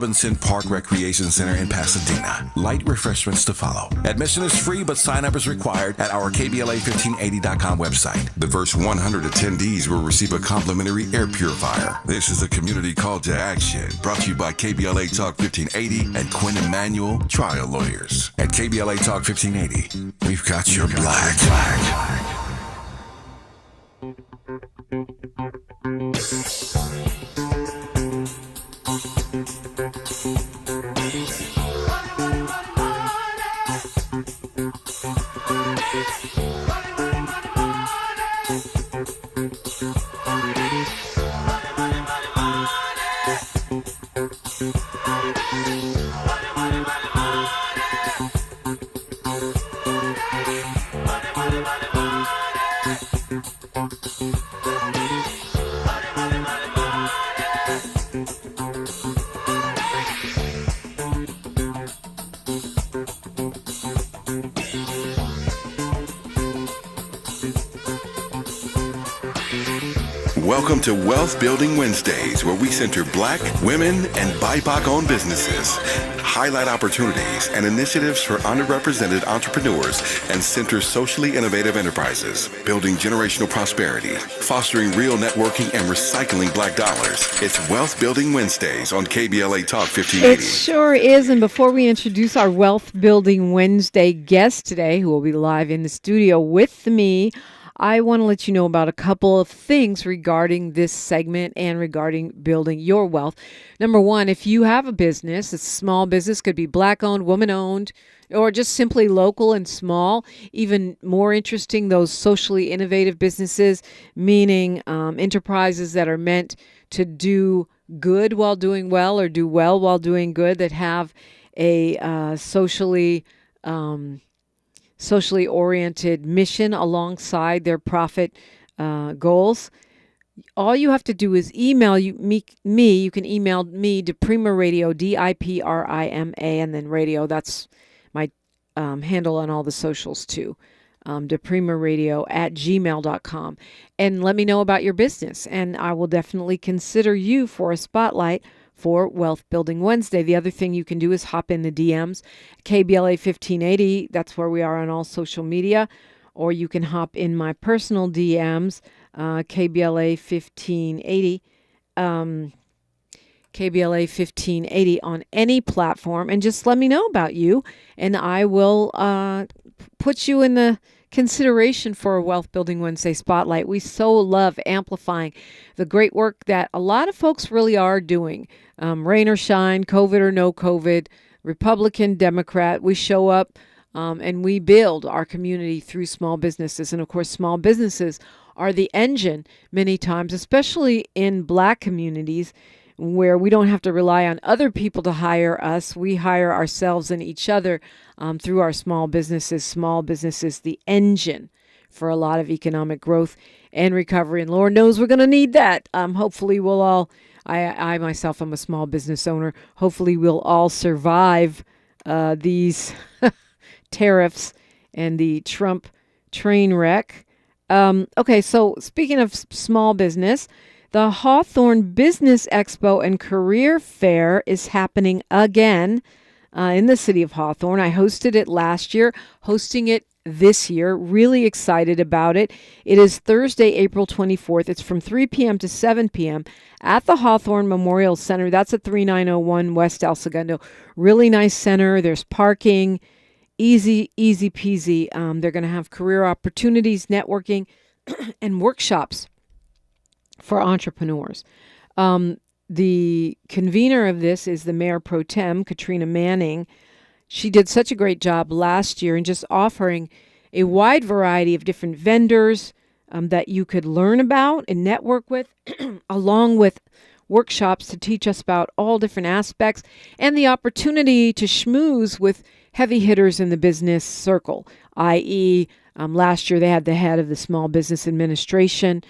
Robinson Park Recreation Center in Pasadena. Light refreshments to follow. Admission is free, but sign-up is required at our KBLA1580.com website. The first 100 attendees will receive a complimentary air purifier. This is a community call to action, brought to you by KBLA Talk 1580 and Quinn Emanuel Trial Lawyers. At KBLA Talk 1580, we've got your black. Welcome to Wealth Building Wednesdays, where we center Black, women, and BIPOC-owned businesses, highlight opportunities and initiatives for underrepresented entrepreneurs, and center socially innovative enterprises, building generational prosperity, fostering real networking, and recycling Black dollars. It's Wealth Building Wednesdays on KBLA Talk 1580. It sure is. And before we introduce our Wealth Building Wednesday guest today, who will be live in the studio with me, I want to let you know about a couple of things regarding this segment and regarding building your wealth. Number one, if you have a business, it's a small business, could be Black-owned, woman-owned, or just simply local and small. Even more interesting, those socially innovative businesses, meaning enterprises that are meant to do good while doing well or do well while doing good, that have a socially oriented mission alongside their profit goals. All you have to do is email me. You can email me, DiPrima Radio, DIPRIMA, and then radio. That's my handle on all the socials too. DiPrimaRadio@gmail.com. And let me know about your business, and I will definitely consider you for a spotlight for Wealth Building Wednesday. The other thing you can do is hop in the DMs, KBLA 1580. That's where we are on all social media. Or you can hop in my personal DMs, KBLA 1580, KBLA 1580 on any platform, and just let me know about you, and I will put you in the consideration for a Wealth Building Wednesday spotlight. We so love amplifying the great work that a lot of folks really are doing. Rain or shine, COVID or no COVID, Republican, Democrat, we show up and we build our community through small businesses. And of course, small businesses are the engine many times, especially in Black communities, where we don't have to rely on other people to hire us. We hire ourselves and each other through our small businesses. Small businesses, the engine for a lot of economic growth and recovery. And Lord knows we're going to need that. Hopefully we'll all, I myself am a small business owner. Hopefully we'll all survive these tariffs and the Trump train wreck. Okay, so speaking of small business, the Hawthorne Business Expo and Career Fair is happening again in the city of Hawthorne. I hosted it last year, hosting it this year. Really excited about it. It is Thursday, April 24th. It's from 3 p.m. to 7 p.m. at the Hawthorne Memorial Center. That's at 3901 West El Segundo. Really nice center. There's parking. Easy peasy. They're going to have career opportunities, networking, and workshops for entrepreneurs. The convener of this is the Mayor Pro Tem, Katrina Manning. She did such a great job last year in just offering a wide variety of different vendors that you could learn about and network with, along with workshops to teach us about all different aspects and the opportunity to schmooze with heavy hitters in the business circle, i.e., last year they had the head of the Small Business Administration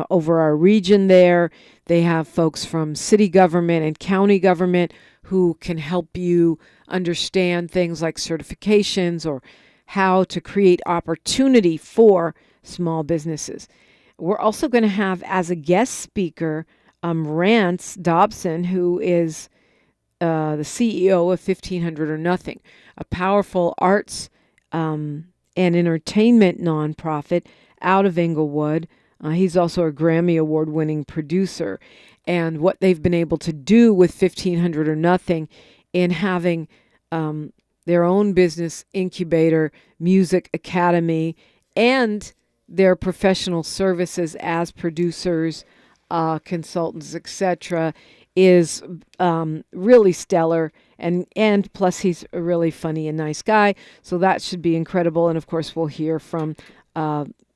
over our region there. They have folks from city government and county government who can help you understand things like certifications or how to create opportunity for small businesses. We're also going to have as a guest speaker Rance Dobson, who is the CEO of 1500 or Nothing, a powerful arts and entertainment nonprofit out of Inglewood. He's also a Grammy Award-winning producer. And what they've been able to do with 1500 or Nothing in having their own business incubator, music academy, and their professional services as producers, consultants, etc., is really stellar. And plus, he's a really funny and nice guy. So that should be incredible. And of course, we'll hear from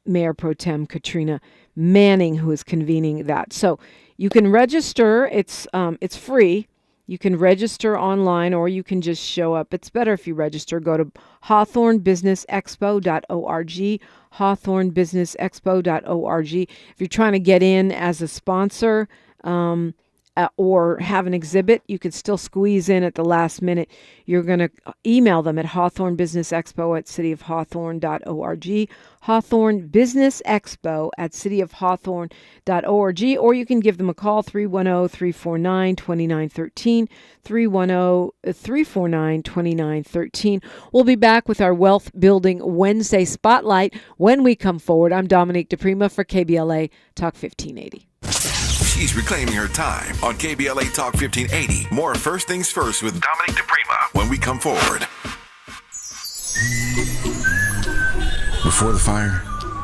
Mayor Pro Tem Katrina Manning, who is convening that. So you can register. It's free. You can register online, or you can just show up. It's better if you register. Go to hawthornebusinessexpo.org, hawthornebusinessexpo.org. If you're trying to get in as a sponsor or have an exhibit, you can still squeeze in at the last minute. You're going to email them at hawthornebusinessexpo@cityofhawthorne.org, hawthornebusinessexpo@cityofhawthorne.org, or you can give them a call, 310-349-2913, 310-349-2913. We'll be back with our Wealth Building Wednesday Spotlight when we come forward. I'm Dominique DiPrima for KBLA Talk 1580. She's reclaiming her time on KBLA Talk 1580. More First Things First with Dominique DiPrima when we come forward. Before the fire,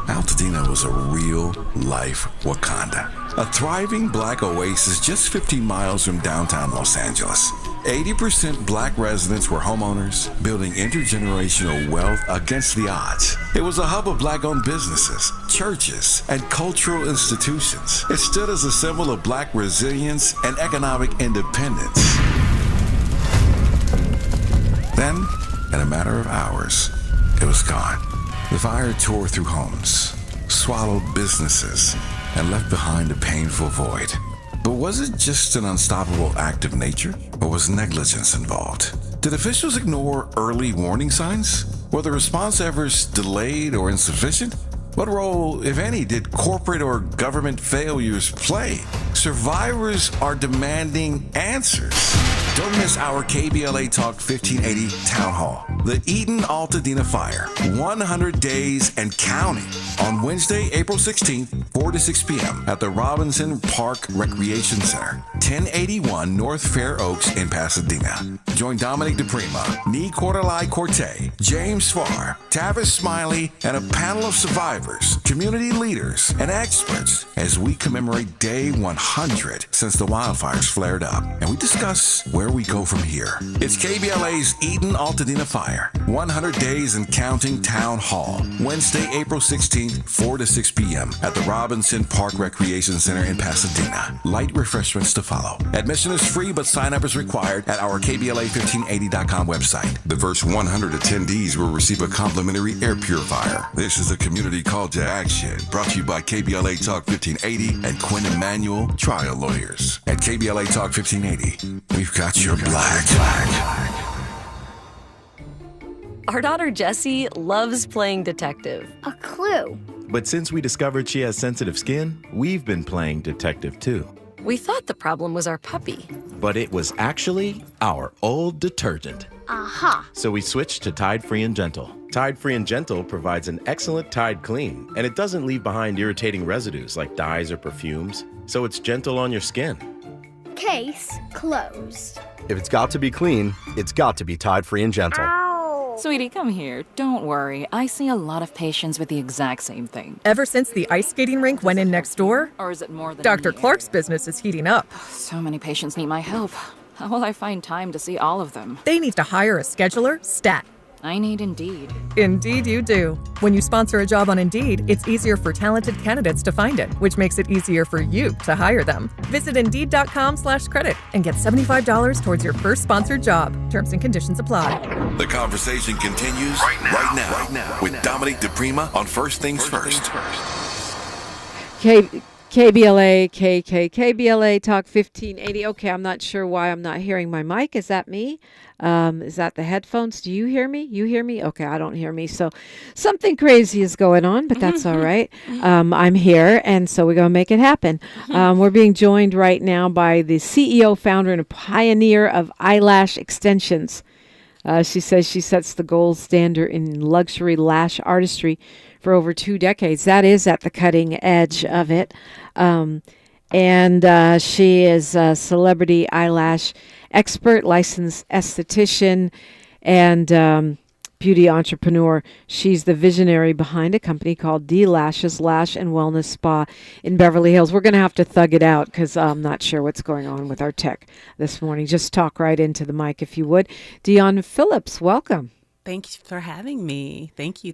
Altadena was a real-life Wakanda. A thriving black oasis just 15 miles from downtown Los Angeles. 80% black residents were homeowners, building intergenerational wealth against the odds. It was a hub of black-owned businesses, churches, and cultural institutions. It stood as a symbol of black resilience and economic independence. Then, in a matter of hours, it was gone. The fire tore through homes, swallowed businesses, and left behind a painful void. But was it just an unstoppable act of nature, or was negligence involved? Did officials ignore early warning signs? Were the response efforts delayed or insufficient? What role, if any, did corporate or government failures play? Survivors are demanding answers. Don't miss our KBLA Talk 1580 Town Hall. The Eden Altadena Fire, 100 days and counting, on Wednesday, April 16th, 4 to 6 p.m. at the Robinson Park Recreation Center, 1081 North Fair Oaks in Pasadena. Join Dominique DiPrima, Nee Cordelai Corte, James Farr, Tavis Smiley, and a panel of survivors, community leaders, and experts as we commemorate Day 100 since the wildfires flared up. And we discuss where we go from here. It's KBLA's Eden Altadena Fire, 100 days and counting Town Hall, Wednesday, April 16th, 4 to 6 p.m. at the Robinson Park Recreation Center in Pasadena. Light refreshments to follow. Admission is free, but sign-up is required at our KBLA1580.com website. The first 100 attendees will receive a complimentary air purifier. This is a community call to action, brought to you by KBLA Talk 1580 and Quinn Emanuel Trial Lawyers. At KBLA Talk 1580, we've got your black. Our daughter Jessie loves playing detective. A clue. But since we discovered she has sensitive skin, we've been playing detective too. We thought the problem was our puppy. But it was actually our old detergent. Aha. So we switched to Tide Free and Gentle. Tide Free and Gentle provides an excellent Tide clean, and it doesn't leave behind irritating residues like dyes or perfumes, so it's gentle on your skin. Case closed. If it's got to be clean, it's got to be Tide Free and Gentle. Ow. Sweetie, come here. Don't worry. I see a lot of patients with the exact same thing. Ever since the ice skating rink went in next door, Or is it more than Dr. in the Clark's area? business is heating up. So many patients need my help. How will I find time to see all of them? They need to hire a scheduler, stat. I need Indeed. Indeed you do. When you sponsor a job on Indeed, it's easier for talented candidates to find it, which makes it easier for you to hire them. Visit Indeed.com/credit and get $75 towards your first sponsored job. Terms and conditions apply. The conversation continues right now with Dominique DiPrima on First Things First. KBLA, KBLA Talk 1580. Okay, I'm not sure why I'm not hearing my mic. Is that me? Is that the headphones? Do you hear me? You hear me? Okay, I don't hear me. So something crazy is going on, but that's all right. I'm here, and so we're going to make it happen. We're being joined right now by the CEO, founder, and a pioneer of eyelash extensions. She says she sets the gold standard in luxury lash artistry for over 2 decades. That is at the cutting edge of it. And she is a celebrity eyelash expert, licensed esthetician, and beauty entrepreneur. She's the visionary behind a company called D Lashes Lash and Wellness Spa in Beverly Hills. We're going to have to thug it out because I'm not sure what's going on with our tech this morning. Just talk right into the mic if you would. Dionne Phillips, welcome. Thank you for having me. Thank you.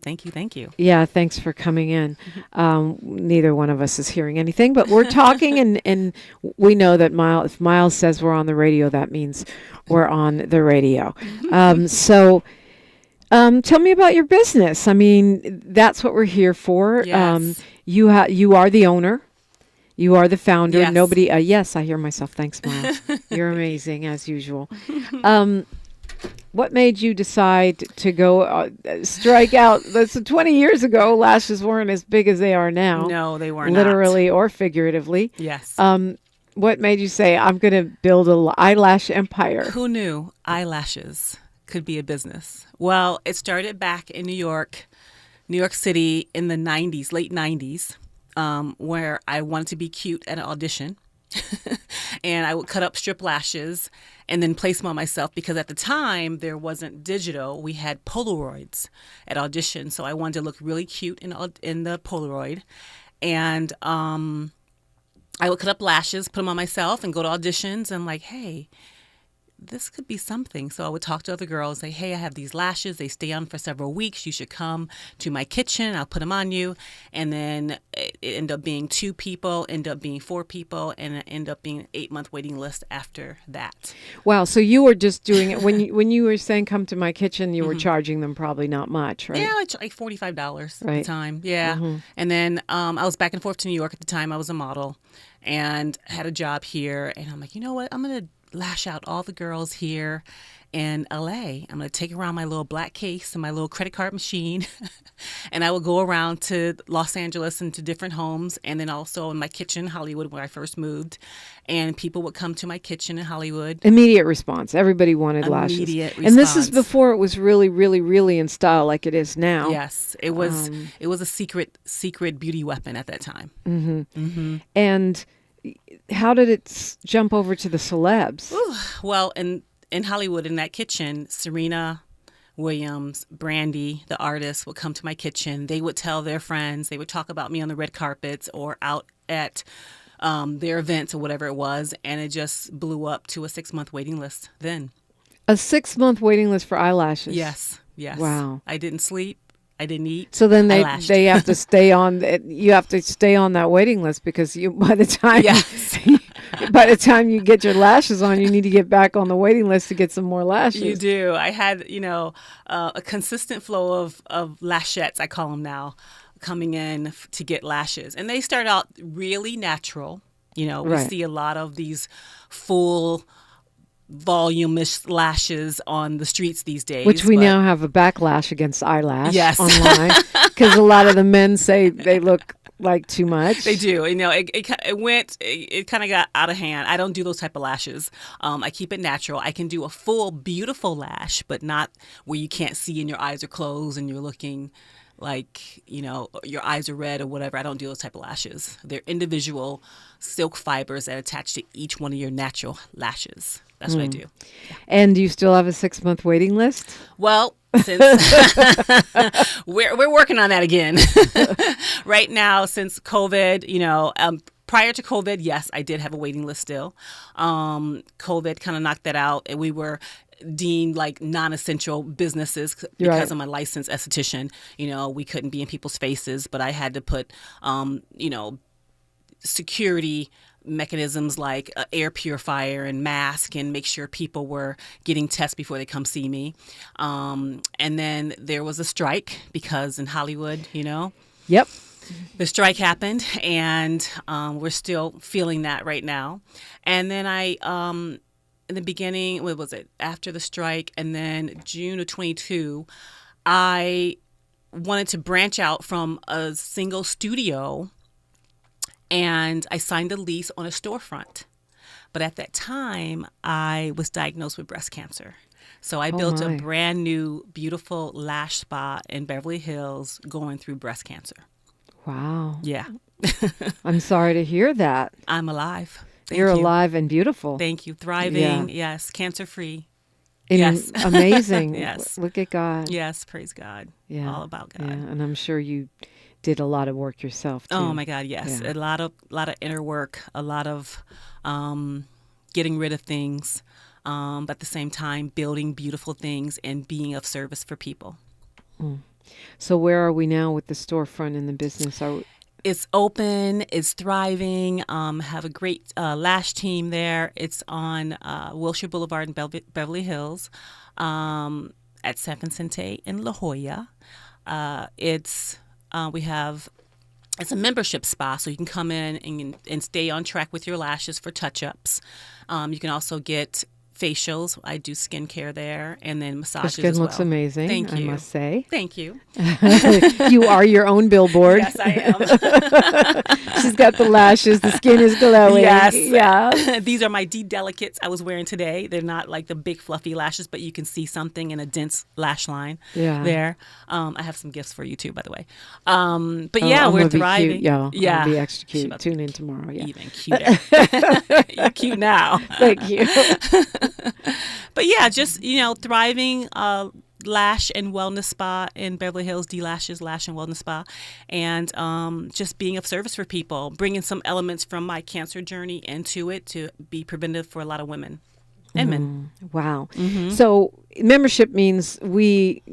Yeah, thanks for coming in. Neither one of us is hearing anything, but we're talking, and we know that if Miles says we're on the radio, that means we're on the radio. So tell me about your business. I mean, that's what we're here for. Yes. You are the owner. You are the founder. Yes. Nobody. Yes, I hear myself. Thanks, Miles. You're amazing as usual. What made you decide to go strike out? That's 20 years ago. Lashes weren't as big as they are now. No, they were literally or figuratively. Yes. What made you say, I'm going to build an eyelash empire? Who knew eyelashes could be a business? Well, it started back in New York City in the 90s, late 90s, where I wanted to be cute at an audition. And I would cut up strip lashes and then place them on myself because at the time there wasn't digital. We had Polaroids at audition. So I wanted to look really cute in the Polaroid. And I would cut up lashes, put them on myself and go to auditions and like, hey, this could be something. So I would talk to other girls, say, hey, I have these lashes. They stay on for several weeks. You should come to my kitchen. I'll put them on you. And then it ended up being 2 people, ended up being 4 people, and it ended up being an 8-month waiting list after that. Wow. So you were just doing it when you were saying come to my kitchen, you were charging them probably not much, right? Yeah, like $45 at the time. Yeah. And then I was back and forth to New York at the time. I was a model and had a job here. And I'm like, you know what? I'm going to lash out all the girls here in LA. I'm going to take around my little black case and my little credit card machine. And I would go around to Los Angeles and to different homes. And then also in my kitchen, Hollywood, where I first moved. And people would come to my kitchen in Hollywood. Immediate response. Everybody wanted lashes. Immediate response. And this is before it was really, really, really in style like it is now. Yes. It was a secret beauty weapon at that time. And how did it jump over to the celebs? Ooh, well, in Hollywood, in that kitchen, Serena Williams, Brandy, the artist, would come to my kitchen. They would tell their friends. They would talk about me on the red carpets or out at their events or whatever it was. And it just blew up to a 6-month waiting list then. A 6-month waiting list for eyelashes? Yes. Wow. I didn't sleep. I didn't eat. So then they have to stay on. You have to stay on that waiting list because by the time you get your lashes on, you need to get back on the waiting list to get some more lashes. You do. I had a consistent flow of lashettes, I call them now, coming in to get lashes, and they start out really natural. We see a lot of these full voluminous lashes on the streets these days. Which we now have a backlash against eyelash online because a lot of the men say they look like too much. They do. It kind of got out of hand. I don't do those type of lashes. I keep it natural. I can do a full, beautiful lash, but not where you can't see and your eyes are closed and you're looking like, your eyes are red or whatever. I don't do those type of lashes. They're individual silk fibers that attach to each one of your natural lashes. That's what I do. Yeah. And do you still have a 6-month waiting list? Well, since we're working on that again. Right now, since COVID, prior to COVID, yes, I did have a waiting list still. COVID kind of knocked that out, and we were deemed like non-essential businesses because of my licensed esthetician. We couldn't be in people's faces, but I had to put, security mechanisms like air purifier and mask and make sure people were getting tests before they come see me. And then there was a strike because in Hollywood, Yep. the strike happened, and we're still feeling that right now. And then in the beginning, what was it? After the strike, and then June of 22, I wanted to branch out from a single studio, and I signed a lease on a storefront. But at that time, I was diagnosed with breast cancer. So I built a brand new, beautiful lash spa in Beverly Hills going through breast cancer. Wow. Yeah. I'm sorry to hear that. I'm alive. You're alive and beautiful. Thank you. Thriving. Yeah. Yes. Cancer-free. And yes. Amazing. Yes. Look at God. Yes. Praise God. Yeah. All about God. Yeah. And I'm sure you did a lot of work yourself too. Oh my God. Yes. Yeah. A lot of inner work, a lot of getting rid of things, but at the same time, building beautiful things and being of service for people. So where are we now with the storefront and the business? It's open. It's thriving. Have a great lash team there. It's on Wilshire Boulevard in Beverly Hills, at San Vicente in La Jolla. It's a membership spa, so you can come in and stay on track with your lashes for touch-ups. You can also get facials. I do skincare there, and then massages Your skin as well. looks amazing, Thank you. I must say. Thank you. You are your own billboard. Yes, I am. She's got the lashes. The skin is glowing. Yes. Yeah. These are my D-Delicates I was wearing today. They're not like the big fluffy lashes, but you can see something in a dense lash line there. I have some gifts for you too, by the way. But yeah, we're thriving. Cute, y'all. Yeah. I'll be extra cute. Tune in tomorrow. Yeah. Even cuter. You're cute now. Thank you. But yeah, just, thriving lash and wellness spa in Beverly Hills, D-Lashes Lash and Wellness Spa, and just being of service for people, bringing some elements from my cancer journey into it to be preventive for a lot of women and men. Wow. So membership means we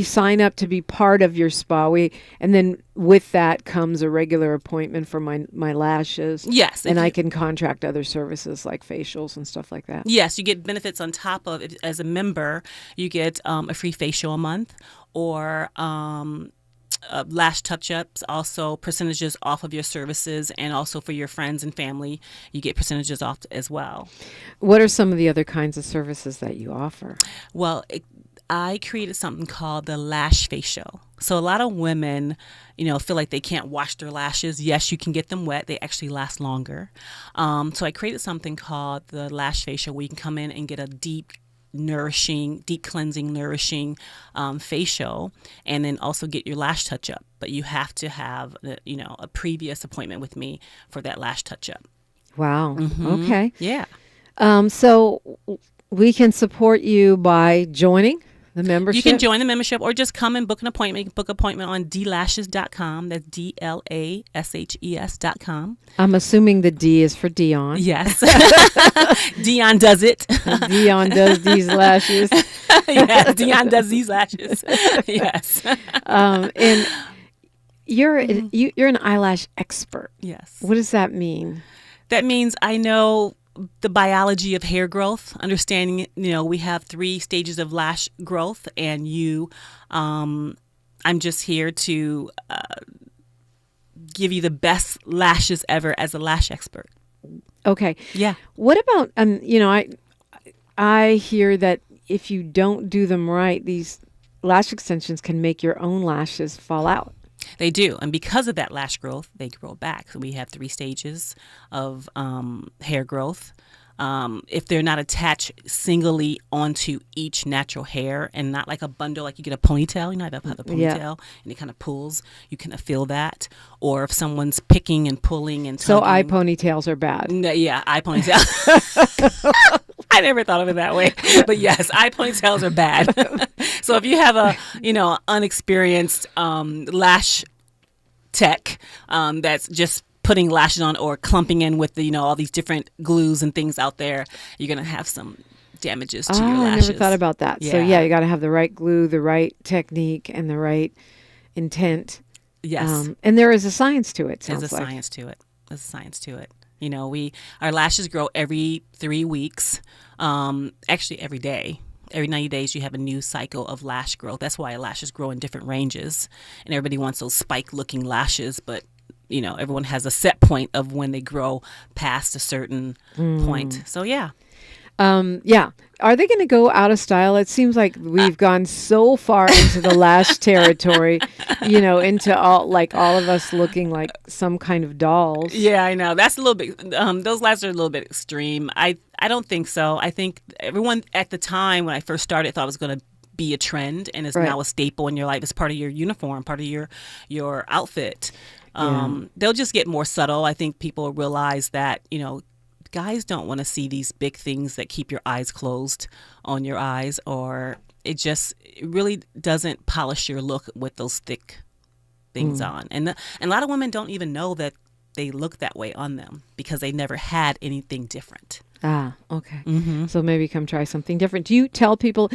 sign up to be part of your spa. And then with that comes a regular appointment for my lashes. Yes. And I can contract other services like facials and stuff like that. Yes, you get benefits on top of it. As a member, you get a free facial a month, or lash touch-ups, also percentages off of your services, and also for your friends and family, you get percentages off as well. What are some of the other kinds of services that you offer? Well, I created something called the lash facial. So a lot of women, feel like they can't wash their lashes. Yes, you can get them wet. They actually last longer. So I created something called the lash facial, where you can come in and get a deep cleansing, nourishing facial, and then also get your lash touch-up. But you have to have, a previous appointment with me for that lash touch-up. Wow. Okay. Yeah. So we can support you by joining the membership? You can join the membership, or just come and book an appointment. You can book an appointment on dlashes.com. That's DLASHES.com. I'm assuming the D is for Dionne. Yes. Dionne does it. Dionne does these lashes. Yes, Dionne does these lashes. Yes. And you're an eyelash expert. Yes. What does that mean? That means I know the biology of hair growth, understanding, we have 3 stages of lash growth, and I'm just here to give you the best lashes ever as a lash expert. Okay. Yeah. What about, I hear that if you don't do them right, these lash extensions can make your own lashes fall out. They do. And because of that lash growth, they grow back. So we have 3 stages of hair growth. If they're not attached singly onto each natural hair and not like a bundle, like you get a ponytail, I have a ponytail and it kind of pulls, you can feel that. Or if someone's picking and pulling and tugging. So eye ponytails are bad. No, yeah, eye ponytail. I never thought of it that way. But yes, eye ponytails are bad. So if you have a, unexperienced lash tech that's just putting lashes on or clumping in with the, all these different glues and things out there, you're going to have some damages to your lashes. I never thought about that. Yeah. So you got to have the right glue, the right technique, and the right intent. Yes. And there is a science to it, There's a science to it. There's a science to it. Our lashes grow every 3 weeks, actually every day. every 90 days you have a new cycle of lash growth. That's why lashes grow in different ranges, and everybody wants those spike-looking lashes, but everyone has a set point of when they grow past a certain point. So yeah. Are they going to go out of style? It seems like we've gone so far into the lash territory, into all of us looking like some kind of dolls. Yeah, I know. That's a little bit, those lashes are a little bit extreme. I don't think so. I think everyone at the time when I first started thought it was going to be a trend, and it's now a staple in your life. It's part of your uniform, part of your outfit. They'll just get more subtle. I think people realize that, guys don't want to see these big things that keep your eyes closed on your eyes, or it really doesn't polish your look with those thick things on. And a lot of women don't even know that they look that way on them because they never had anything different. Ah, okay. So maybe come try something different. Do you tell people,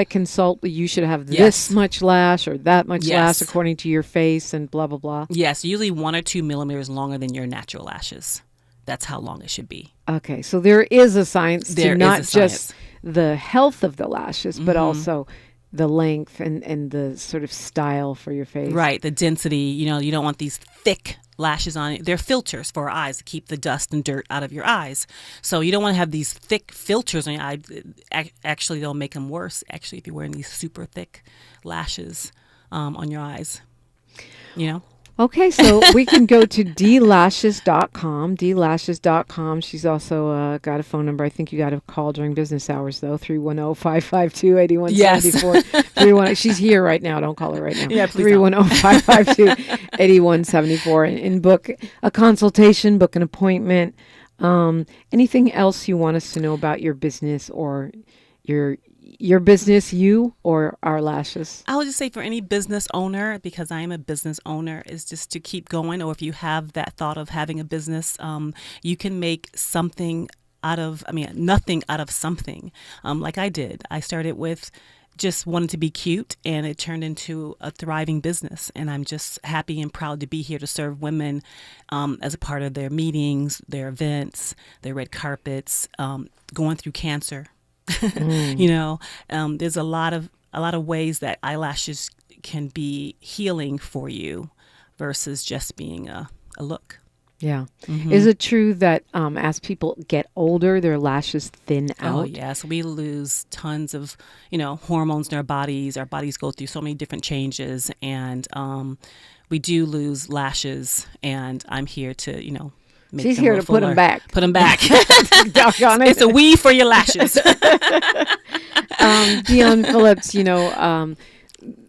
consult, you should have this much lash or that much lash according to your face and blah, blah, blah? Yes, usually 1 or 2 millimeters longer than your natural lashes. That's how long it should be. Okay, so there is a science to not just the health of the lashes, but also the length and the sort of style for your face. Right, the density. You don't want these thick lashes on it. They're filters for our eyes to keep the dust and dirt out of your eyes. So you don't want to have these thick filters on your eye. Actually, they'll make them worse, actually, if you're wearing these super thick lashes on your eyes. Okay, so we can go to dlashes.com, dlashes.com. She's also got a phone number. I think you got to call during business hours, though, 310-552-8174. Yes. She's here right now. Don't call her right now. Yeah, please 310-552-8174 and book a consultation, book an appointment. Anything else you want us to know about your business or your business, you or our lashes? I would just say for any business owner, because I am a business owner, is just to keep going. Or if you have that thought of having a business, you can make nothing out of something. Like I did. I started with just wanted to be cute, and it turned into a thriving business. And I'm just happy and proud to be here to serve women as a part of their meetings, their events, their red carpets, going through cancer. There's a lot of ways that eyelashes can be healing for you versus just being a look. Yeah. Is it true that as people get older, their lashes thin out? Oh, yes. We lose tons of, hormones in our bodies. Our bodies go through so many different changes, and we do lose ation, and I'm here to, she's here to put them back. Put them back. Doggone it. It's a weave for your lashes. Dionne Phillips,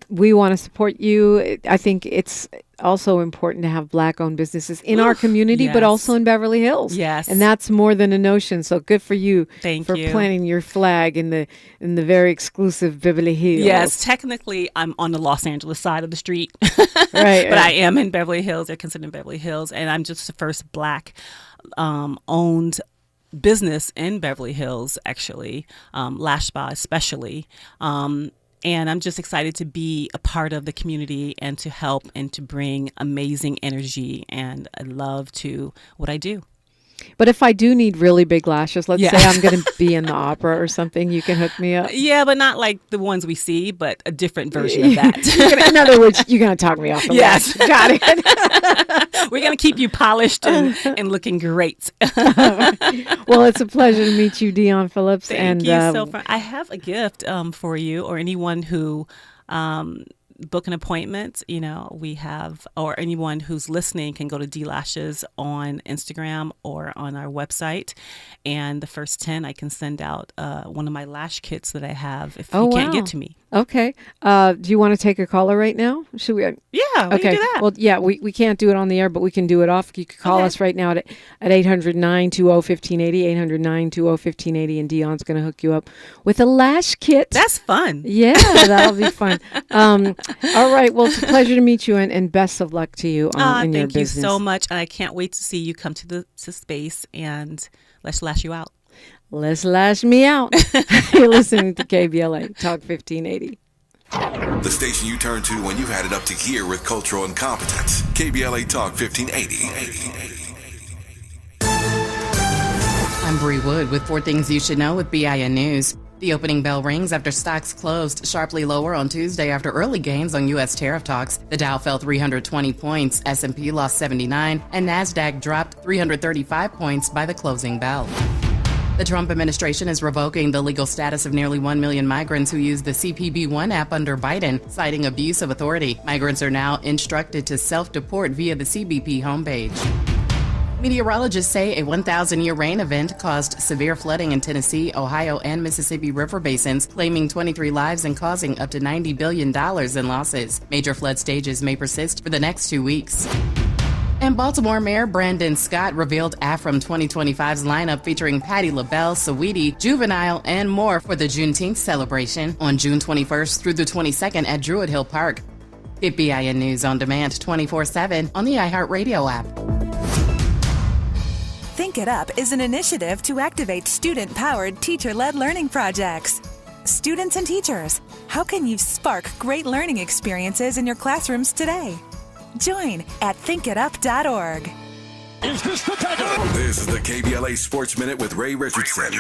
we want to support you. I think it's also important to have Black-owned businesses in our community, but also in Beverly Hills. Yes, and that's more than a notion. So good for you. Thank for you. planting your flag in the very exclusive Beverly Hills. Yes, technically I'm on the Los Angeles side of the street, right? But I am in Beverly Hills. They're considered Beverly Hills, and I'm just the first Black owned business in Beverly Hills, actually, lash spa especially. And I'm just excited to be a part of the community and to help and to bring amazing energy and love to what I do. But if I do need really big lashes, let's say I'm going to be in the opera or something, you can hook me up? Yeah, but not like the ones we see, but a different version of that. In other words, you're going to talk me off the lash. Got it. We're going to keep you polished and looking great. Well, it's a pleasure to meet you, Dionne Phillips. Thank you so much. I have a gift for you or anyone who... book an appointment, we have, or anyone who's listening can go to D-Lashes on Instagram or on our website. And the first 10, I can send out one of my lash kits that I have if you can't get to me. Okay. Do you want to take a caller right now? Should we? Yeah, we can do that. Well, yeah, we can't do it on the air, but we can do it off. You can call us right now at 800-920-1580, 800-920-1580, and Dionne's going to hook you up with a lash kit. That's fun. Yeah, that'll be fun. All right. Well, it's a pleasure to meet you, and best of luck to you in your business. Thank you so much, and I can't wait to see you come to space, and let's lash you out. Let's lash me out. You're listening to KBLA Talk 1580. The station you turn to when you've had it up to here with cultural incompetence. KBLA Talk 1580. I'm Bree Wood with 4 Things You Should Know with BIN News. The opening bell rings after stocks closed sharply lower on Tuesday after early gains on U.S. tariff talks. The Dow fell 320 points, S&P lost 79, and NASDAQ dropped 335 points by the closing bell. The Trump administration is revoking the legal status of nearly 1 million migrants who use the CPB One app under Biden, citing abuse of authority. Migrants are now instructed to self-deport via the CBP homepage. Meteorologists say a 1,000-year rain event caused severe flooding in Tennessee, Ohio, and Mississippi River basins, claiming 23 lives and causing up to $90 billion in losses. Major flood stages may persist for the next 2 weeks. And Baltimore Mayor Brandon Scott revealed AFRM 2025's lineup featuring Patti LaBelle, Saweetie, Juvenile, and more for the Juneteenth celebration on June 21st through the 22nd at Druid Hill Park. Get BIN News on demand 24/7 on the iHeartRadio app. Think It Up is an initiative to activate student-powered, teacher-led learning projects. Students and teachers, how can you spark great learning experiences in your classrooms today? Join at thinkitup.org. Is this the tackle? This is the KBLA Sports Minute with Ray Richardson.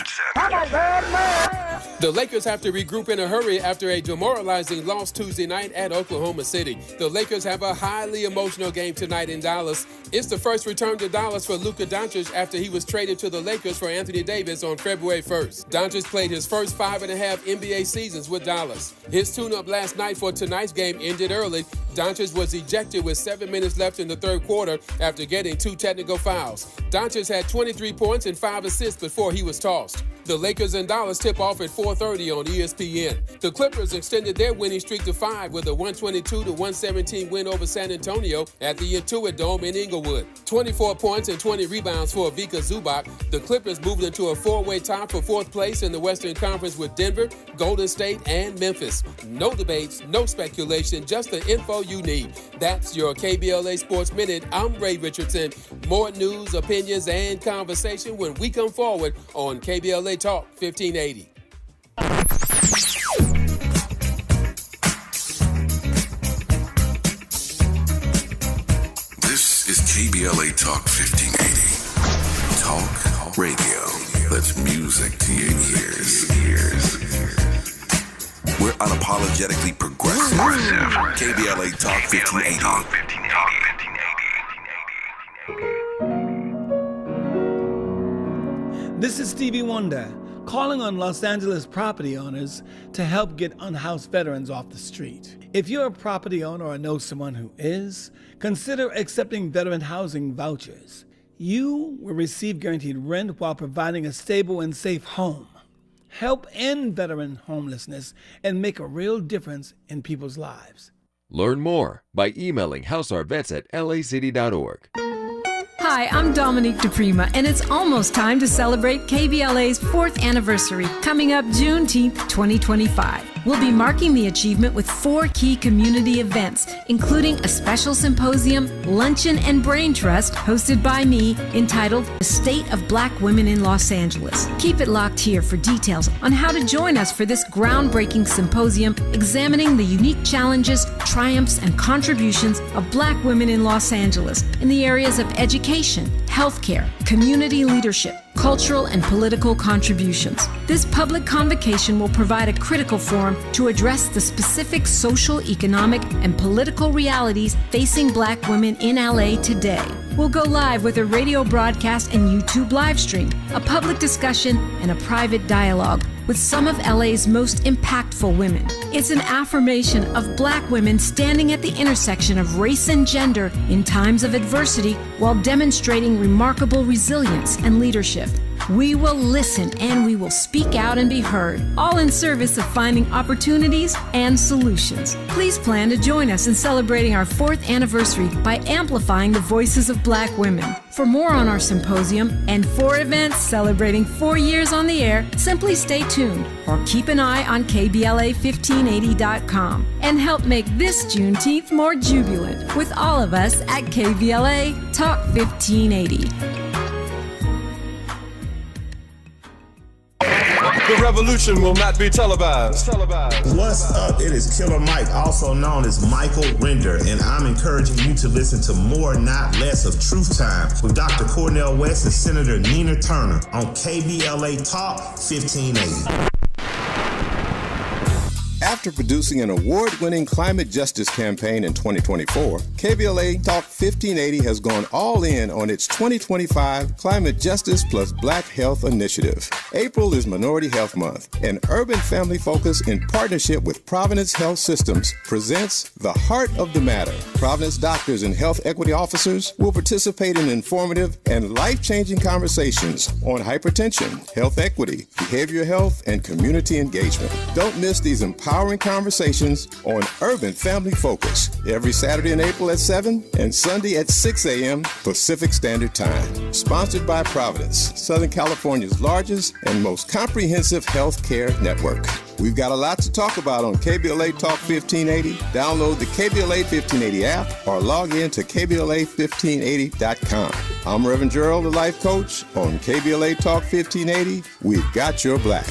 The Lakers have to regroup in a hurry after a demoralizing loss Tuesday night at Oklahoma City. The Lakers have a highly emotional game tonight in Dallas. It's the first return to Dallas for Luka Doncic after he was traded to the Lakers for Anthony Davis on February 1st. Doncic played his first 5.5 NBA seasons with Dallas. His tune-up last night for tonight's game ended early. Doncic was ejected with 7 minutes left in the third quarter after getting 2 technical fouls. Doncic had 23 points and 5 assists before he was tossed. The Lakers and Dallas tip off at 4:30 on ESPN. The Clippers extended their winning streak to 5 with a 122-117 win over San Antonio at the Intuit Dome in Inglewood. 24 points and 20 rebounds for Ivica Zubac. The Clippers moved into a 4-way tie for 4th place in the Western Conference with Denver, Golden State, and Memphis. No debates, no speculation, just the info you need. That's your KBLA Sports Minute. I'm Ray Richardson. More news, opinions, and conversation when we come forward on KBLA Talk 1580. This is KBLA Talk 1580. Talk radio. That's music to your ears. We're unapologetically progressive. KBLA Talk 1580. This is Stevie Wonder, calling on Los Angeles property owners to help get unhoused veterans off the street. If you're a property owner or know someone who is, consider accepting veteran housing vouchers. You will receive guaranteed rent while providing a stable and safe home. Help end veteran homelessness and make a real difference in people's lives. Learn more by emailing houseourvets@lacity.org. Hi, I'm Dominique DiPrima, and it's almost time to celebrate KBLA's 4th anniversary, coming up Juneteenth 2025. We'll be marking the achievement with 4 key community events, including a special symposium, luncheon, and brain trust hosted by me entitled The State of Black Women in Los Angeles. Keep it locked here for details on how to join us for this groundbreaking symposium examining the unique challenges, triumphs, and contributions of Black women in Los Angeles in the areas of education, healthcare, community leadership, cultural and political contributions. This public convocation will provide a critical forum to address the specific social, economic, and political realities facing Black women in LA today. We'll go live with a radio broadcast and YouTube live stream, a public discussion, and a private dialogue with some of LA's most impactful women. It's an affirmation of Black women standing at the intersection of race and gender in times of adversity while demonstrating remarkable resilience and leadership. We will listen and we will speak out and be heard, all in service of finding opportunities and solutions. Please plan to join us in celebrating our 4th anniversary by amplifying the voices of Black women. For more on our symposium and 4 events celebrating 4 years on the air, simply stay tuned or keep an eye on KBLA1580.com and help make this Juneteenth more jubilant with all of us at KBLA Talk 1580. The revolution will not be televised. What's up? It is Killer Mike, also known as Michael Render, and I'm encouraging you to listen to more, not less, of Truth Time with Dr. Cornel West and Senator Nina Turner on KBLA Talk 1580. After producing an award-winning climate justice campaign in 2024, KBLA Talk 1580 has gone all in on its 2025 Climate Justice plus Black Health Initiative. April is Minority Health Month, and Urban Family Focus in partnership with Providence Health Systems presents The Heart of the Matter. Providence doctors and health equity officers will participate in informative and life-changing conversations on hypertension, health equity, behavioral health, and community engagement. Don't miss these empowering conversations on Urban Family Focus every Saturday in April at 7 and Sunday at 6 a.m. Pacific Standard Time. Sponsored by Providence, Southern California's largest and most comprehensive health care network. We've got a lot to talk about on KBLA Talk 1580. Download the KBLA 1580 app or log in to KBLA1580.com. I'm Reverend Gerald, the life coach. On KBLA Talk 1580, we've got your black.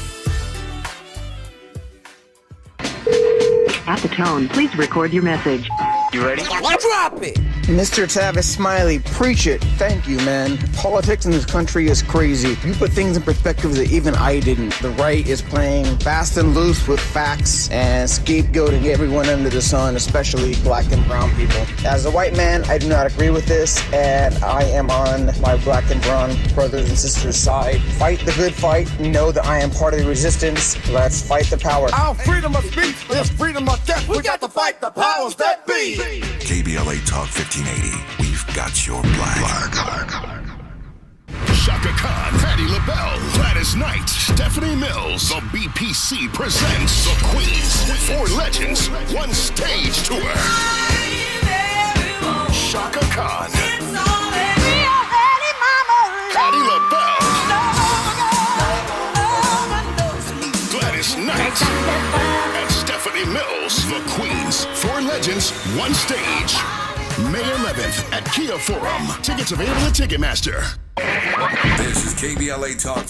At the tone, please record your message. You ready? Drop it! Mr. Tavis Smiley, preach it. Thank you, man. Politics in this country is crazy. You put things in perspective that even I didn't. The right is playing fast and loose with facts and scapegoating everyone under the sun, especially black and brown people. As a white man, I do not agree with this, and I am on my black and brown brothers and sisters' side. Fight the good fight. Know that I am part of the resistance. Let's fight the power. Our freedom of speech is freedom of death. We got to fight the powers that be. KBLA Talk 1580. We've got your black. Shaka Khan, Patti LaBelle, Gladys Knight, Stephanie Mills. The BPC presents The Queens. 4 legends, 1 stage tour. Shaka Khan, Patti LaBelle, Gladys Knight, and Stephanie Mills. The Queens. 4 legends, 1 stage. May 11th at Kia Forum. Tickets available at Ticketmaster. This is KBLA Talk.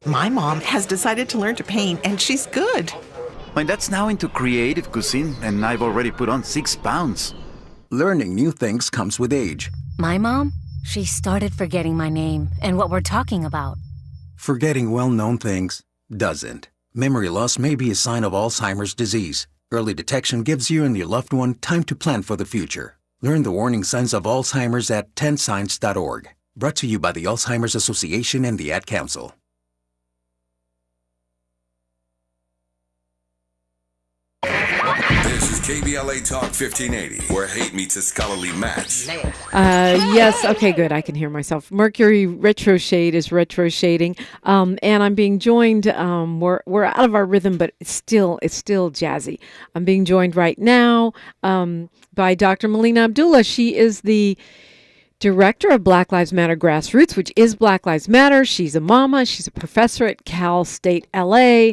My mom has decided to learn to paint, and she's good. My dad's now into creative cuisine, and I've already put on 6 pounds. Learning new things comes with age. My mom, she started forgetting my name and what we're talking about. Forgetting well-known things doesn't. Memory loss may be a sign of Alzheimer's disease. Early detection gives you and your loved one time to plan for the future. Learn the warning signs of Alzheimer's at 10signs.org. Brought to you by the Alzheimer's Association and the Ad Council. This is KBLA Talk 1580, where hate meets a scholarly match. Yes. Okay, good. I can hear myself. Mercury retro shade is retro shading. And I'm being joined, we're out of our rhythm, but it's still jazzy. I'm being joined right now by Dr. Melina Abdullah. She is the director of Black Lives Matter Grassroots, which is Black Lives Matter. She's a mama. She's a professor at Cal State LA.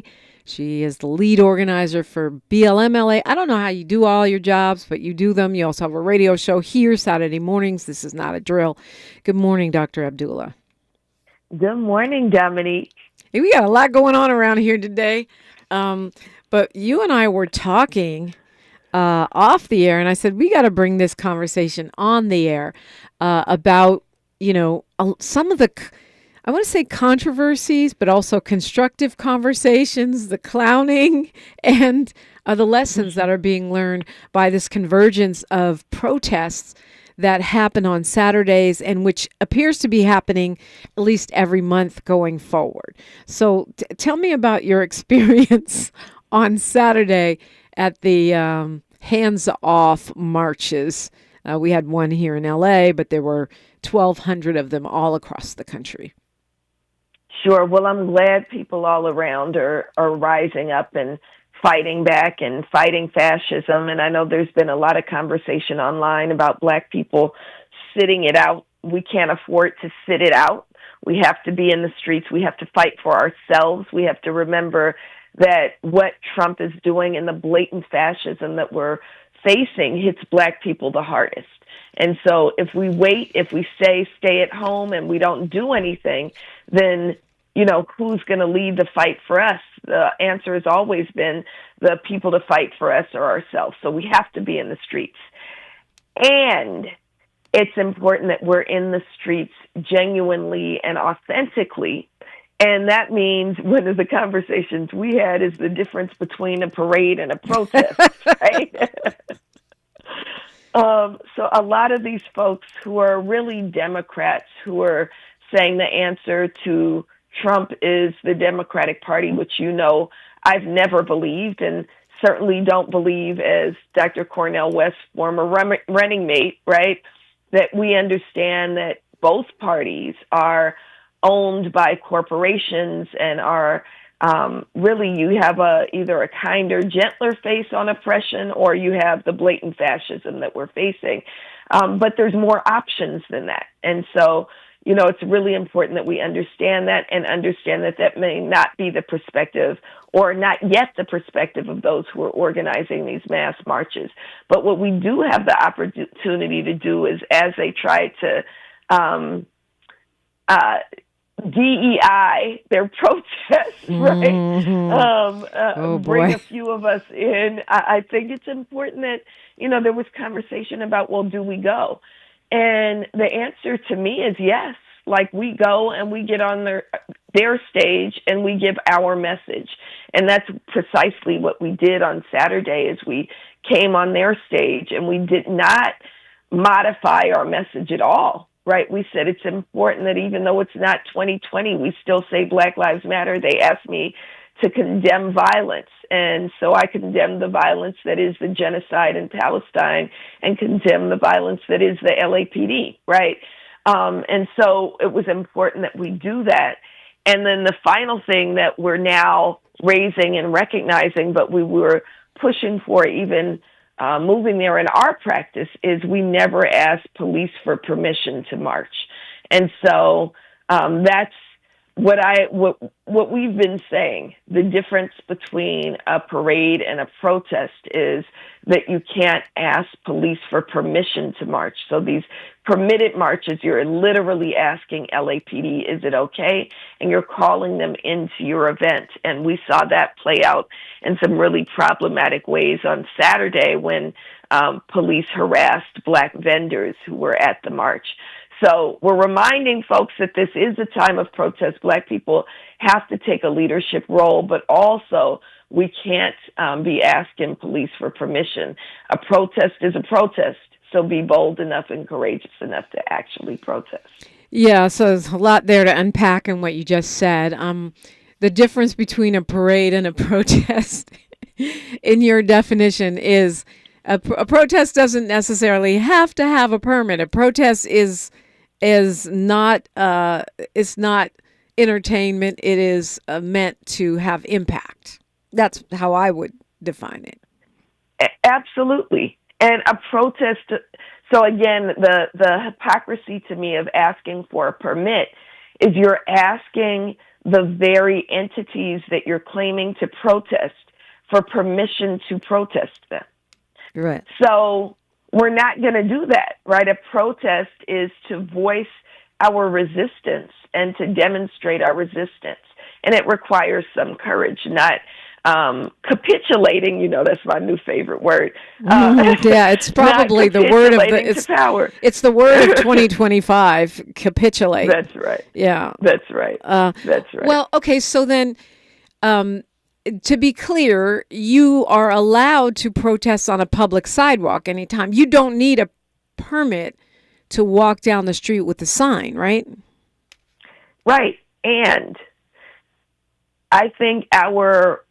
She is the lead organizer for BLM LA. I don't know how you do all your jobs, but you do them. You also have a radio show here Saturday mornings. This is not a drill. Good morning, Dr. Abdullah. Good morning, Dominique. Hey, we got a lot going on around here today. But you and I were talking off the air, and I said, we got to bring this conversation on the air about, some of the... I want to say controversies, but also constructive conversations, the clowning, and the lessons that are being learned by this convergence of protests that happen on Saturdays and which appears to be happening at least every month going forward. So tell me about your experience on Saturday at the hands-off marches. We had one here in LA, but there were 1,200 of them all across the country. Sure. Well, I'm glad people all around are rising up and fighting back and fighting fascism. And I know there's been a lot of conversation online about Black people sitting it out. We can't afford to sit it out. We have to be in the streets. We have to fight for ourselves. We have to remember that what Trump is doing and the blatant fascism that we're facing hits Black people the hardest. And so if we wait, if we stay at home and we don't do anything, then who's going to lead the fight for us? The answer has always been the people to fight for us are ourselves. So we have to be in the streets. And it's important that we're in the streets genuinely and authentically And that means one of the conversations we had is the difference between a parade and a protest, right? So a lot of these folks who are really Democrats who are saying the answer to Trump is the Democratic Party, which, you know, I've never believed, and certainly don't believe, as Dr. Cornel West's former running mate, right, that we understand that both parties are owned by corporations and are really, you have either a kinder, gentler face on oppression, or you have the blatant fascism that we're facing. But there's more options than that. And so, you know, it's really important that we understand that and understand that that may not be the perspective, or not yet the perspective, of those who are organizing these mass marches. But what we do have the opportunity to do is, as they try to DEI their protests, right? Mm-hmm. Bring a few of us in. I think it's important that, you know, there was conversation about, well, do we go? And the answer to me is yes. Like, we go and we get on their stage and we give our message. And that's precisely what we did on Saturday, is we came on their stage and we did not modify our message at all. Right. We said it's important that even though it's not 2020, we still say Black Lives Matter. They asked me to condemn violence. And so I condemn the violence that is the genocide in Palestine and condemn the violence that is the LAPD. Right. And so it was important that we do that. And then the final thing that we're now raising and recognizing, but we were pushing for even moving there in our practice, is we never ask police for permission to march. And so that's what we've been saying. The difference between a parade and a protest is that you can't ask police for permission to march. So these permitted marches, you're literally asking LAPD, is it okay? And you're calling them into your event. And we saw that play out in some really problematic ways on Saturday when police harassed Black vendors who were at the march. So we're reminding folks that this is a time of protest. Black people have to take a leadership role, but also we can't be asking police for permission. A protest is a protest, so be bold enough and courageous enough to actually protest. Yeah, so there's a lot there to unpack in what you just said. The difference between a parade and a protest, in your definition, is a protest doesn't necessarily have to have a permit. A protest is not entertainment. It is meant to have impact. That's how I would define it. Absolutely. And a protest, so again, the hypocrisy to me of asking for a permit is you're asking the very entities that you're claiming to protest for permission to protest them. Right. So we're not going to do that, right? A protest is to voice our resistance and to demonstrate our resistance. And it requires some courage, not capitulating. You know, that's my new favorite word. Yeah, it's probably the word of power. It's the word of 2025, capitulate. That's right. Yeah. That's right. That's right. Well, okay, so then to be clear, you are allowed to protest on a public sidewalk anytime. You don't need a permit to walk down the street with a sign, right? Right. And I think our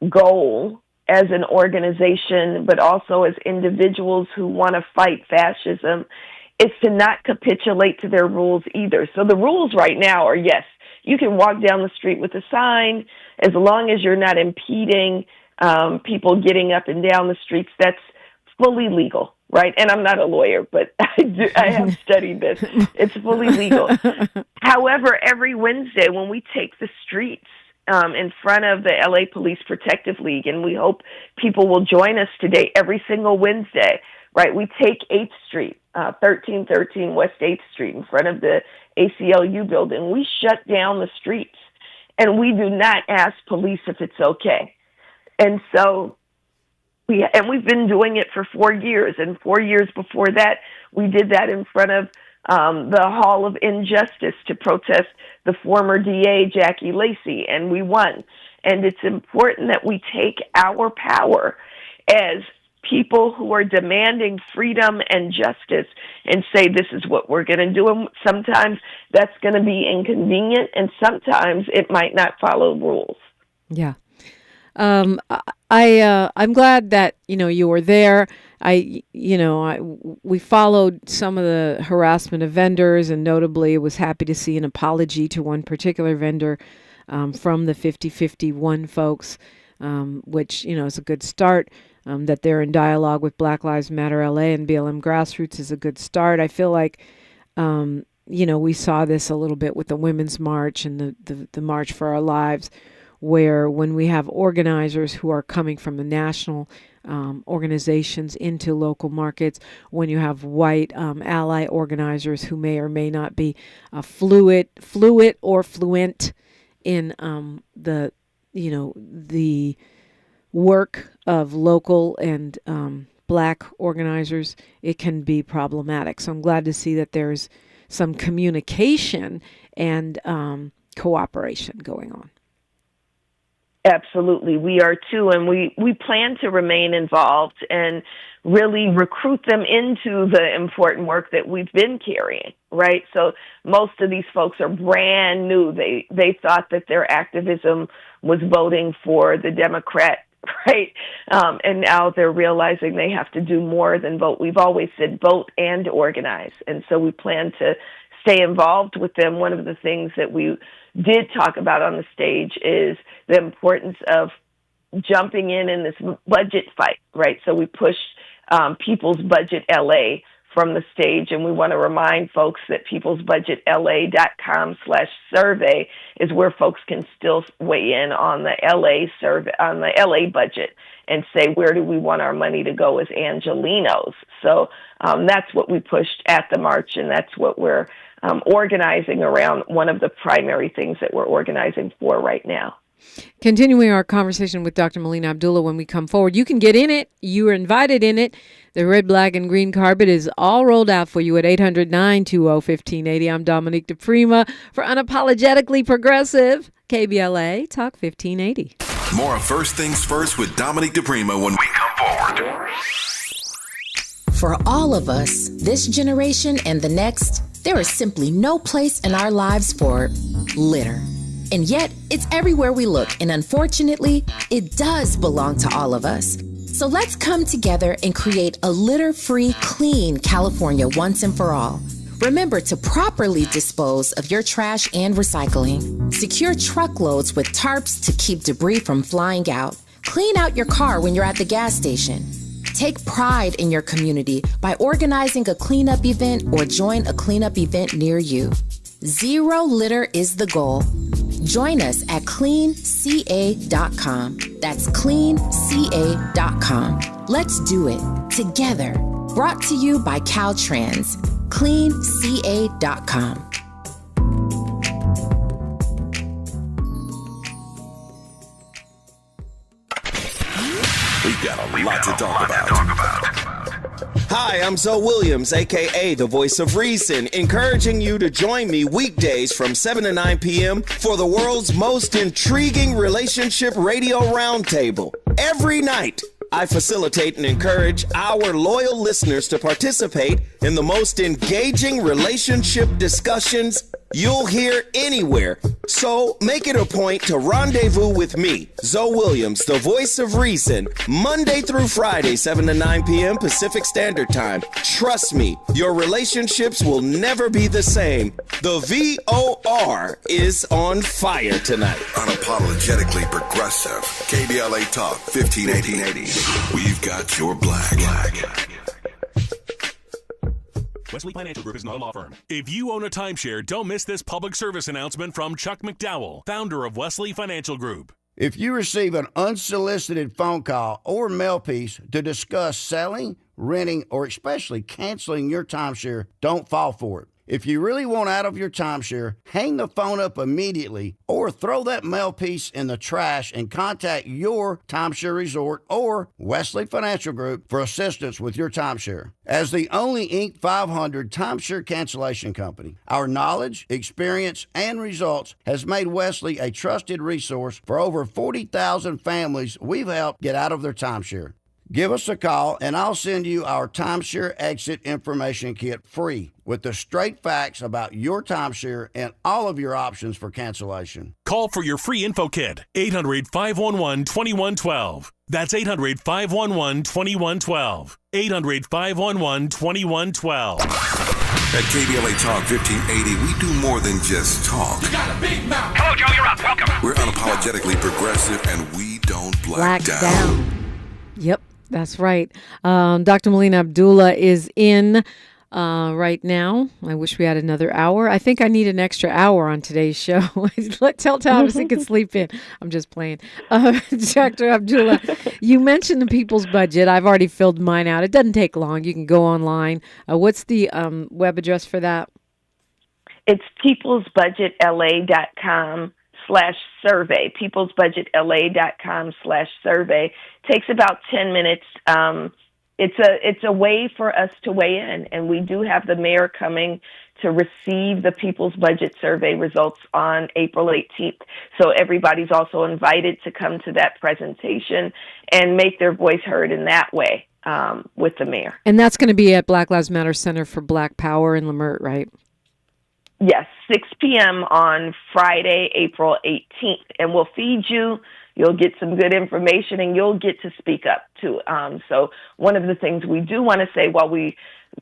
goal as an organization, but also as individuals who want to fight fascism, is to not capitulate to their rules either. So the rules right now are, yes, you can walk down the street with a sign as long as you're not impeding people getting up and down the streets. That's fully legal, right? And I'm not a lawyer, but I have studied this. It's fully legal. However, every Wednesday when we take the streets in front of the LA Police Protective League, and we hope people will join us today, every single Wednesday, right? We take 8th Street, 1313 West 8th Street in front of the ACLU building. We shut down the streets, and we do not ask police if it's okay. And so we've been doing it for 4 years, and 4 years before that, we did that in front of the Hall of Injustice to protest the former DA, Jackie Lacey, and we won. And it's important that we take our power as people who are demanding freedom and justice and say, this is what we're going to do. And sometimes that's going to be inconvenient, and sometimes it might not follow rules. Yeah. I'm glad that, you were there. We followed some of the harassment of vendors, and notably was happy to see an apology to one particular vendor from the 5051 folks, which, is a good start. That they're in dialogue with Black Lives Matter LA and BLM Grassroots is a good start. I feel like, we saw this a little bit with the Women's March and the March for Our Lives, where when we have organizers who are coming from the national organizations into local markets, when you have white ally organizers who may or may not be fluid or fluent in the work of local and Black organizers, it can be problematic. So I'm glad to see that there's some communication and cooperation going on. Absolutely. We are too, and we plan to remain involved and really recruit them into the important work that we've been carrying, right? So most of these folks are brand new. They thought that their activism was voting for the Democrat, right? And now they're realizing they have to do more than vote. We've always said vote and organize, and so we plan to stay involved with them. One of the things that we did talk about on the stage is the importance of jumping in this budget fight, right? So we pushed People's Budget LA from the stage, and we want to remind folks that peoplesbudgetla.com/survey is where folks can still weigh in on the LA survey, on the LA budget, and say, where do we want our money to go as Angelinos? So that's what we pushed at the march, and that's what we're organizing around, one of the primary things that we're organizing for right now. Continuing our conversation with Dr. Melina Abdullah when we come forward. You can get in it. You are invited in it. The red, black, and green carpet is all rolled out for you at 800-920-1580. I'm Dominique DiPrima for Unapologetically Progressive, KBLA Talk 1580. More of First Things First with Dominique DiPrima when we come forward. For all of us, this generation and the next, there is simply no place in our lives for litter. And yet, it's everywhere we look, and unfortunately, it does belong to all of us. So let's come together and create a litter-free, clean California once and for all. Remember to properly dispose of your trash and recycling. Secure truckloads with tarps to keep debris from flying out. Clean out your car when you're at the gas station. Take pride in your community by organizing a cleanup event or join a cleanup event near you. Zero litter is the goal. Join us at cleanca.com. That's cleanca.com. Let's do it together. Brought to you by Caltrans. cleanca.com. We've got a lot to talk about. Hi, I'm Zoe Williams, a.k.a. the Voice of Reason, encouraging you to join me weekdays from 7 to 9 p.m. for the world's most intriguing relationship radio roundtable. Every night, I facilitate and encourage our loyal listeners to participate in the most engaging relationship discussions you'll hear anywhere. So make it a point to rendezvous with me, Zoe Williams, the Voice of Reason, Monday through Friday, 7 to 9 p.m. Pacific Standard Time. Trust me, your relationships will never be the same. The VOR is on fire tonight. Unapologetically progressive. KBLA Talk 1580. We've got your black. Wesley Financial Group is not a law firm. If you own a timeshare, don't miss this public service announcement from Chuck McDowell, founder of Wesley Financial Group. If you receive an unsolicited phone call or mail piece to discuss selling, renting, or especially canceling your timeshare, don't fall for it. If you really want out of your timeshare, hang the phone up immediately or throw that mail piece in the trash and contact your timeshare resort or Wesley Financial Group for assistance with your timeshare. As the only Inc. 500 timeshare cancellation company, our knowledge, experience, and results has made Wesley a trusted resource for over 40,000 families we've helped get out of their timeshare. Give us a call and I'll send you our timeshare exit information kit free with the straight facts about your timeshare and all of your options for cancellation. Call for your free info kit, 800-511-2112. That's 800-511-2112. 800-511-2112. At KBLA Talk 1580, we do more than just talk. You got a big mouth. Hello, Joe, you're up. Welcome. We're unapologetically progressive and we don't black down. Yep. That's right. Dr. Melina Abdullah is in right now. I wish we had another hour. I think I need an extra hour on today's show. Tell Thomas he can sleep in. I'm just playing. Dr. Abdullah, you mentioned the People's Budget. I've already filled mine out. It doesn't take long. You can go online. What's the web address for that? It's peoplesbudgetla.com/survey, peoplesbudgetla.com/survey. Takes about 10 minutes. It's a way for us to weigh in, and we do have the mayor coming to receive the People's Budget Survey results on April 18th. So everybody's also invited to come to that presentation and make their voice heard in that way with the mayor. And that's going to be at Black Lives Matter Center for Black Power in Lamert, right? Yes, 6 p.m. on Friday, April 18th. And we'll feed you. You'll get some good information, and you'll get to speak up, too. So one of the things we do want to say, while we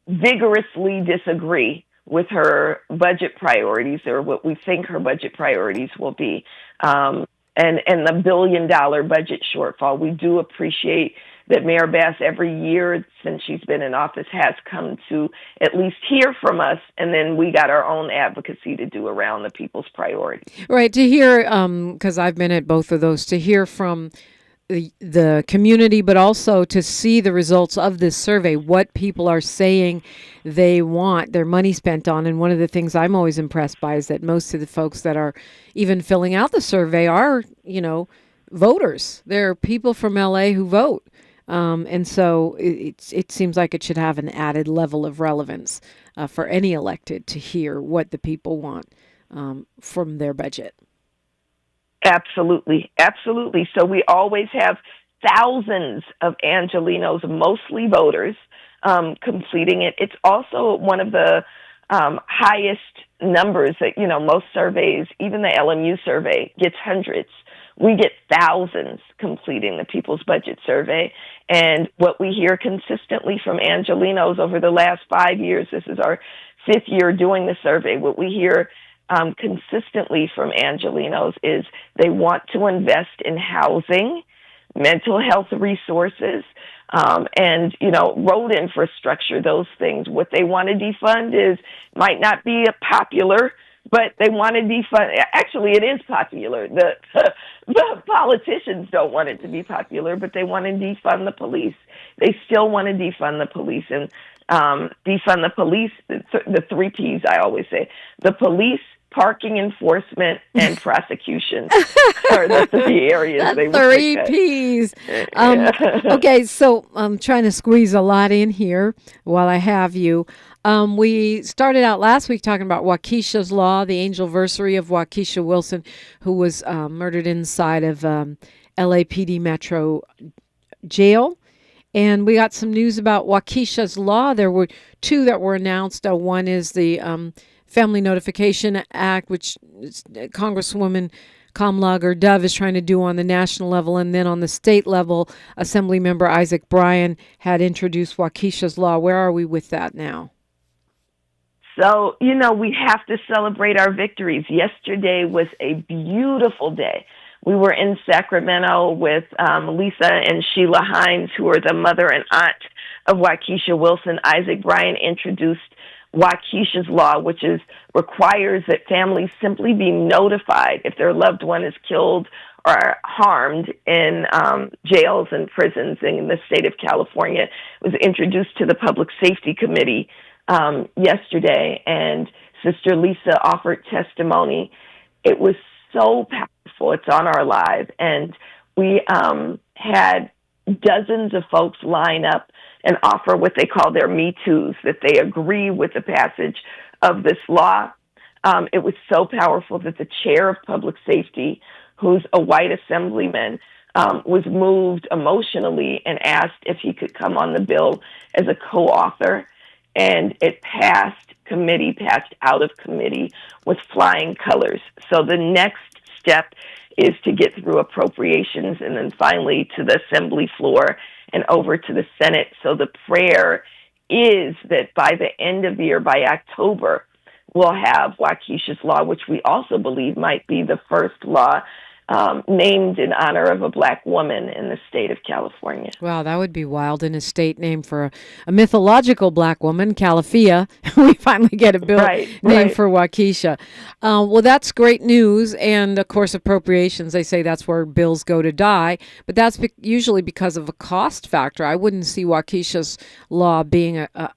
vigorously disagree with her budget priorities or what we think her budget priorities will be, and the $1 billion budget shortfall, we do appreciate that Mayor Bass every year since she's been in office has come to at least hear from us, and then we got our own advocacy to do around the people's priorities. Right, to hear, because I've been at both of those, to hear from the community, but also to see the results of this survey, what people are saying they want their money spent on. And one of the things I'm always impressed by is that most of the folks that are even filling out the survey are, voters. They're people from LA who vote. And so it seems like it should have an added level of relevance for any elected to hear what the people want from their budget. Absolutely. Absolutely. So we always have thousands of Angelenos, mostly voters, completing it. It's also one of the highest numbers that, most surveys, even the LMU survey, gets hundreds. We get thousands completing the People's Budget Survey. And what we hear consistently from Angelenos over the last 5 years, this is our 5th year doing the survey, what we hear consistently from Angelenos is they want to invest in housing, mental health resources, and, road infrastructure, those things. What they want to defund might not be popular, but they want to defund. Actually, it is popular. The politicians don't want it to be popular, but they want to defund the police. They still want to defund the police and defund the police. The 3 Ps I always say: the police, parking enforcement, and prosecution are the 3 areas they would 3 Ps. Okay, so I'm trying to squeeze a lot in here while I have you. We started out last week talking about Waukesha's Law, the angelversary of Waukesha Wilson, who was murdered inside of LAPD Metro Jail. And we got some news about Waukesha's Law. There were 2 that were announced. One is the Family Notification Act, which Congresswoman Kamlager Dove is trying to do on the national level. And then on the state level, Assemblymember Isaac Bryan had introduced Waukesha's Law. Where are we with that now? So, we have to celebrate our victories. Yesterday was a beautiful day. We were in Sacramento with Lisa and Sheila Hines, who are the mother and aunt of Waukesha Wilson. Isaac Bryan introduced Waukesha's Law, which requires that families simply be notified if their loved one is killed or harmed in jails and prisons in the state of California. It was introduced to the Public Safety Committee yesterday, and Sister Lisa offered testimony. It was so powerful. It's on our live, and we had dozens of folks line up and offer what they call their Me Too's, that they agree with the passage of this law. It was so powerful that the chair of public safety, who's a white assemblyman, was moved emotionally and asked if he could come on the bill as a co-author. And it passed committee, passed out of committee with flying colors. So the next step is to get through appropriations and then finally to the assembly floor and over to the Senate. So the prayer is that by the end of the year, by October, we'll have Waukesha's Law, which we also believe might be the first law named in honor of a Black woman in the state of California. Wow, that would be wild, in a state named for a mythological Black woman, Calafia. We finally get a bill named for Waukesha. Well, that's great news. And, of course, appropriations, they say that's where bills go to die. But that's usually because of a cost factor. I wouldn't see Waukesha's Law being a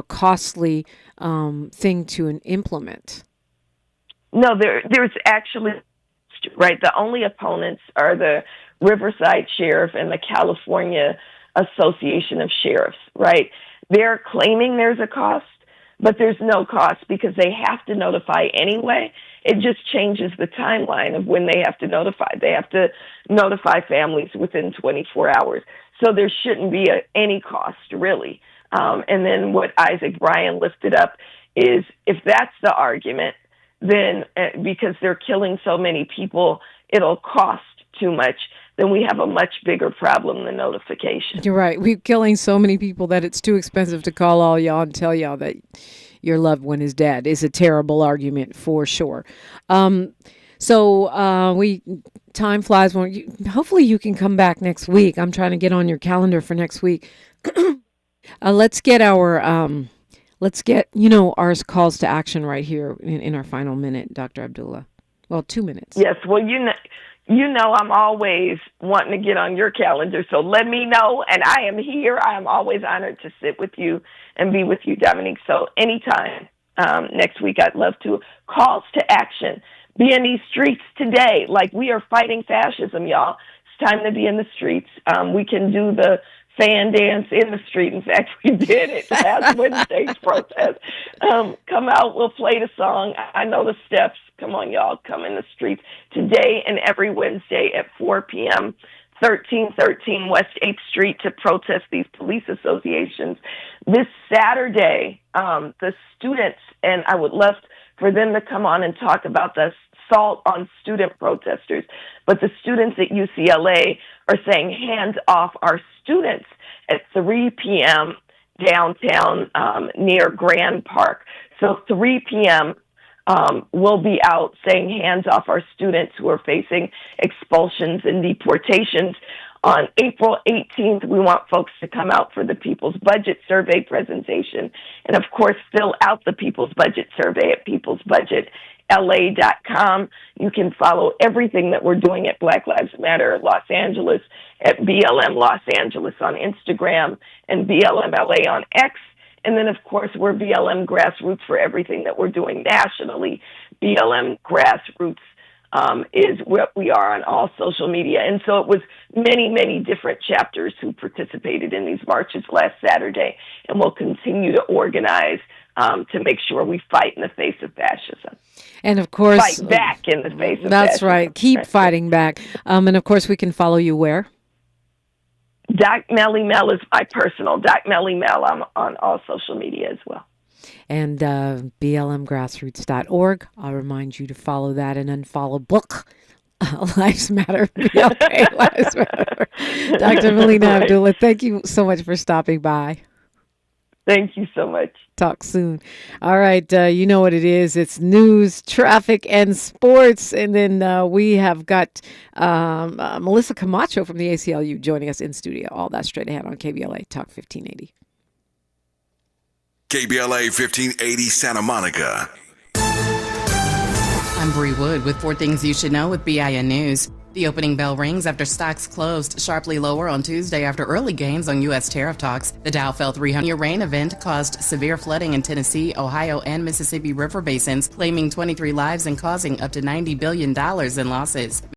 costly thing to implement. No, there's actually... Right. The only opponents are the Riverside Sheriff and the California Association of Sheriffs. Right. They're claiming there's a cost, but there's no cost because they have to notify anyway. It just changes the timeline of when they have to notify. They have to notify families within 24 hours. So there shouldn't be any cost, really. And then what Isaac Bryan lifted up is, if that's the argument, then because they're killing so many people, it'll cost too much, then we have a much bigger problem than notification. You're right. We're killing so many people that it's too expensive to call all y'all and tell y'all that your loved one is dead is a terrible argument for sure. Time flies. Hopefully you can come back next week. I'm trying to get on your calendar for next week. Let's get our our calls to action right here in our final minute, Dr. Abdullah. Well, 2 minutes. Yes. Well, you know, I'm always wanting to get on your calendar, so let me know. And I am here. I am always honored to sit with you and be with you, Dominique. So anytime next week, I'd love to. Calls to action. Be in these streets today. Like, we are fighting fascism, y'all. It's time to be in the streets. We can do the fan dance in the street. In fact, we did it last Wednesday's protest. Come out, we'll play the song. I know the steps. Come on, y'all. Come in the streets today and every Wednesday at 4 p.m., 1313 West 8th Street, to protest these police associations. This Saturday, the students, and I would love for them to come on and talk about the assault on student protesters, but the students at UCLA are saying hands off our students at 3 p.m. downtown near Grand Park. So 3 p.m. We'll be out saying hands off our students who are facing expulsions and deportations. On April 18th, we want folks to come out for the People's Budget Survey presentation. And, of course, fill out the People's Budget Survey at peoplesbudgetla.com. You can follow everything that we're doing at Black Lives Matter Los Angeles, at BLM Los Angeles on Instagram, and BLM LA on X. And then, of course, we're BLM Grassroots for everything that we're doing nationally. BLM Grassroots is what we are on all social media. And so it was many, many different chapters who participated in these marches last Saturday, and we'll continue to organize to make sure we fight in the face of fascism. And, of course, fight back in the face of fascism. That's right. Keep fighting back. And, of course, we can follow you where? Doc Melly Mel is my personal. Doc Melly Mel. I'm on all social media as well. And blmgrassroots.org. I'll remind you to follow that and unfollow book. Lives Matter. Okay, Lives Matter. Dr. Melina Abdullah, thank you so much for stopping by. Thank you so much. Talk soon. All right. You know what it is. It's news, traffic, and sports. And then we have got Melissa Camacho from the ACLU joining us in studio. All that straight ahead on KBLA Talk 1580. KBLA 1580 Santa Monica. I'm Bree Wood with 4 Things You Should Know with BIN News. The opening bell rings after stocks closed sharply lower on Tuesday after early gains on U.S. tariff talks. The Dow fell 300. A rain event caused severe flooding in Tennessee, Ohio, and Mississippi River basins, claiming 23 lives and causing up to $90 billion in losses.